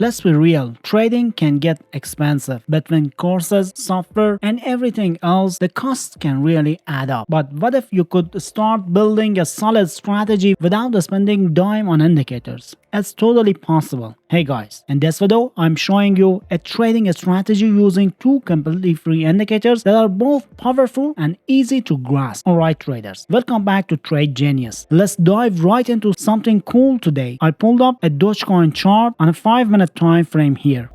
Let's be real, trading can get expensive. Between courses, software, and everything else, the costs can really add up. But what if you could start building a solid strategy without spending dime on indicators? It's totally possible. Hey guys, in this video, I'm showing you a trading strategy using two completely free indicators that are both powerful and easy to grasp. Alright traders, welcome back to TradeGenius. Let's dive right into something cool today. I pulled up a Dogecoin chart on a 5-minute time frame here.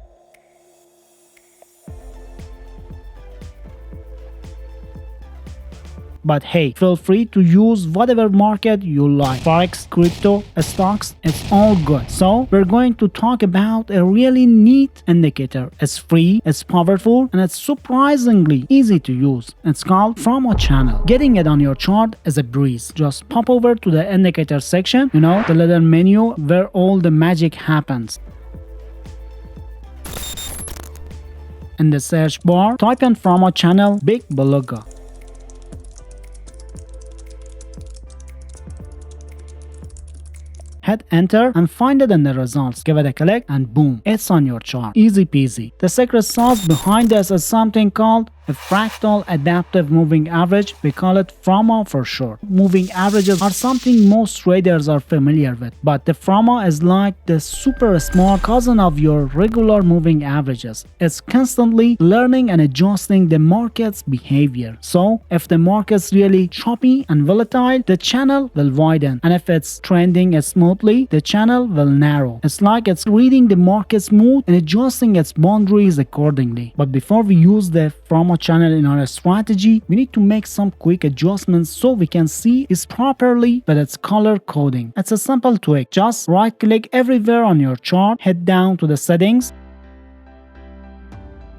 But hey, feel free to use whatever market you like. Forex, crypto, stocks, it's all good. So we're going to talk about a really neat indicator. It's free, it's powerful, and it's surprisingly easy to use. It's called Fromo Channel. Getting it on your chart is a breeze. Just pop over to the indicator section, the little menu where all the magic happens. In the search bar, type in Fromo Channel Big Beluga. Hit enter and find it in the results. Give it a click and boom, it's on your chart. Easy peasy. The secret sauce behind this is something called a fractal adaptive moving average. We call it Fromo for short. Moving averages are something most traders are familiar with, but the Fromo is like the super smart cousin of your regular moving averages. It's constantly learning and adjusting the market's behavior. So if the market's really choppy and volatile, the channel will widen, and if it's trending smoothly, the channel will narrow. It's like it's reading the market's mood and adjusting its boundaries accordingly. But before we use the Fromo channel in our strategy, we need to make some quick adjustments so we can see it properly with its color coding. It's a simple tweak. Just right click everywhere on your chart, head down to the settings,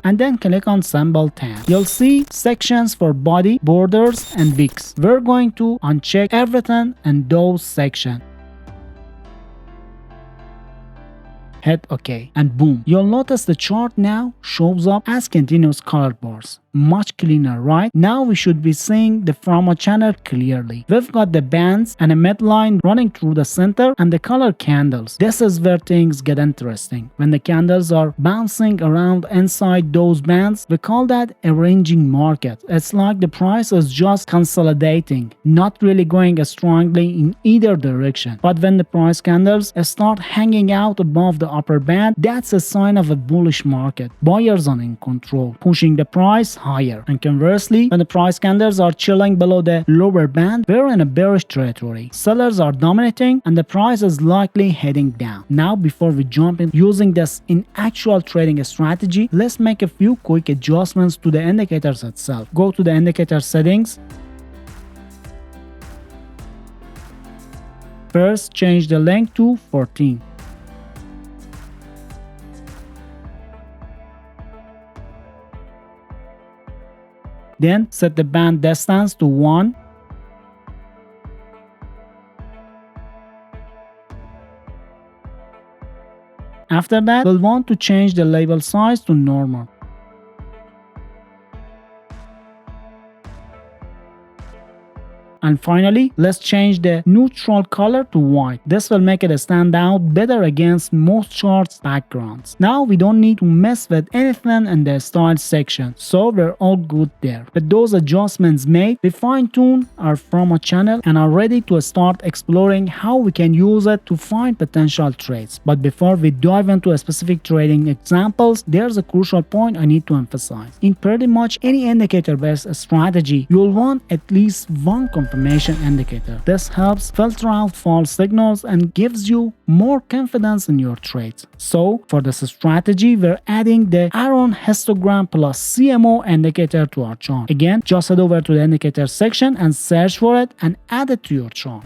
and then click on symbol tab. You'll see sections for body, borders, and wicks. We're going to uncheck everything in those sections. Hit OK, and boom, you'll notice the chart now shows up as continuous color bars. Much cleaner, right? Now we should be seeing the Fromo channel clearly. We've got the bands and a midline running through the center and the color candles. This is where things get interesting. When the candles are bouncing around inside those bands, we call that a ranging market. It's like the price is just consolidating, not really going strongly in either direction. But when the price candles start hanging out above the upper band, that's a sign of a bullish market. Buyers are in control, pushing the price higher. And conversely, when the price candles are chilling below the lower band, we're in a bearish territory. Sellers are dominating and the price is likely heading down. Now, before we jump in using this in actual trading strategy, let's make a few quick adjustments to the indicators itself. Go to the indicator settings. First, change the length to 14. Then set the band distance to 1. After that, we'll want to change the label size to normal. And finally, let's change the neutral color to white. This will make it stand out better against most charts backgrounds. Now we don't need to mess with anything in the style section, so we're all good there. With those adjustments made, we fine-tune our Fromo channel and are ready to start exploring how we can use it to find potential trades. But before we dive into a specific trading examples, there's a crucial point I need to emphasize. In pretty much any indicator-based strategy, you'll want at least one confirmation indicator. This helps filter out false signals and gives you more confidence in your trades. So for this strategy, we're adding the Aaron histogram plus CMO indicator to our chart. Again, just head over to the indicator section and search for it and add it to your chart.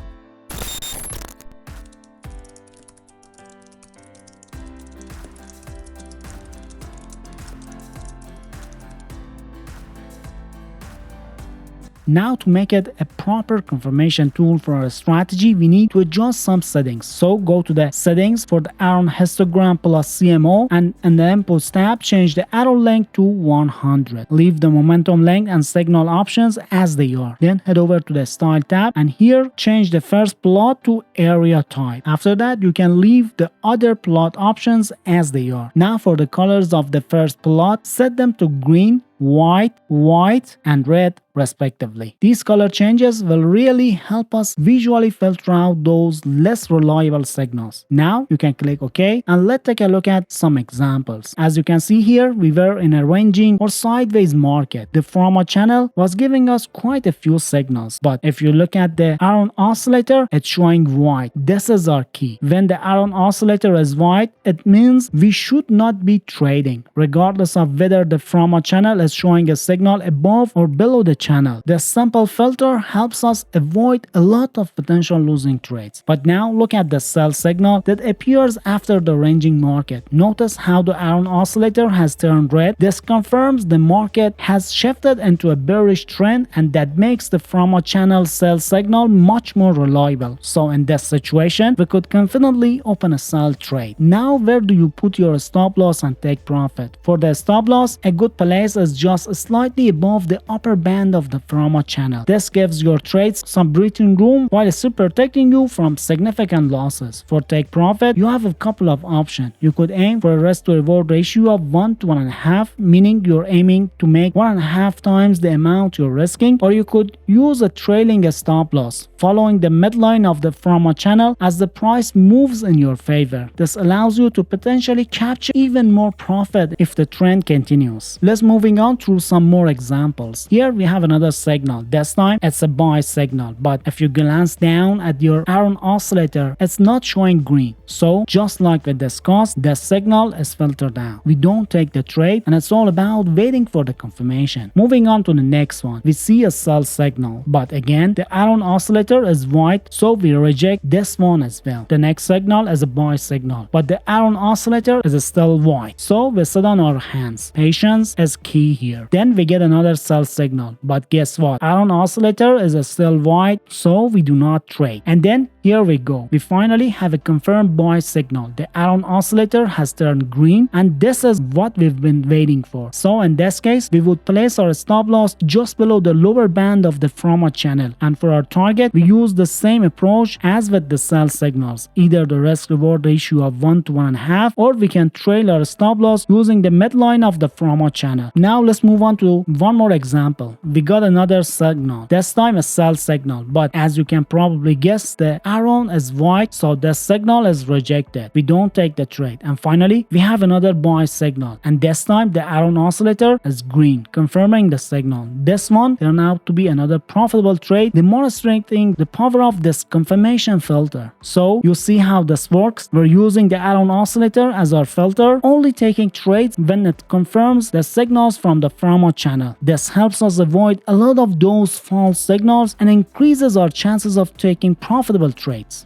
Now to make it a proper confirmation tool for our strategy, we need to adjust some settings. So go to the settings for the arrow histogram plus CMO, and in the inputs tab change the arrow length to 100. Leave the momentum length and signal options as they are. Then head over to the style tab and here change the first plot to area type. After that you can leave the other plot options as they are. Now for the colors of the first plot, set them to green, white, and red respectively. These color changes will really help us visually filter out those less reliable signals. Now you can click OK and let's take a look at some examples. As you can see here, we were in a ranging or sideways market. The Fromo channel was giving us quite a few signals, but if you look at the Aron oscillator, it's showing white. This is our key. When the Aron oscillator is white, it means we should not be trading, regardless of whether the Fromo channel is showing a signal above or below the channel. This simple filter helps us avoid a lot of potential losing trades. But now look at the sell signal that appears after the ranging market. Notice how the Aron oscillator has turned red. This confirms the market has shifted into a bearish trend, and that makes the Fromo channel sell signal much more reliable. So in this situation, we could confidently open a sell trade. Now where do you put your stop loss and take profit? For the stop loss, a good place is just slightly above the upper band of the Fromo channel. This gives your trades some breathing room while still protecting you from significant losses. For take profit, you have a couple of options. You could aim for a risk to reward ratio of 1 to 1.5, meaning you're aiming to make 1.5 times the amount you're risking, or you could use a trailing stop loss, following the midline of the Fromo channel as the price moves in your favor. This allows you to potentially capture even more profit if the trend continues. Let's moving on through some more examples. Here we have another signal. This time it's a buy signal, but if you glance down at your Aron oscillator, it's not showing green. So just like we discussed, the signal is filtered out. We don't take the trade, and it's all about waiting for the confirmation. Moving on to the next one, we see a sell signal, but again the Aron oscillator is white, so we reject this one as well. The next signal is a buy signal, but the Aron oscillator is still white, so we sit on our hands. Patience is key here. Then we get another sell signal, but guess what? Aron oscillator is still white, so we do not trade. And then here we go. We finally have a confirmed buy signal. The Aron oscillator has turned green, and this is what we've been waiting for. So in this case, we would place our stop loss just below the lower band of the Fromo channel. And for our target, we use the same approach as with the sell signals. Either the risk reward ratio of 1 to 1.5, or we can trail our stop loss using the midline of the Fromo channel. Now let's move on to one more example. We got another signal. This time a sell signal, but as you can probably guess, the Aron is white, so the signal is rejected. We don't take the trade. And finally, we have another buy signal, and this time the Aron oscillator is green, confirming the signal. This one turned out to be another profitable trade, demonstrating the power of this confirmation filter. So you see how this works. We're using the Aron oscillator as our filter, only taking trades when it confirms the signals from the Fromo channel. This helps us avoid a lot of those false signals and increases our chances of taking profitable trades.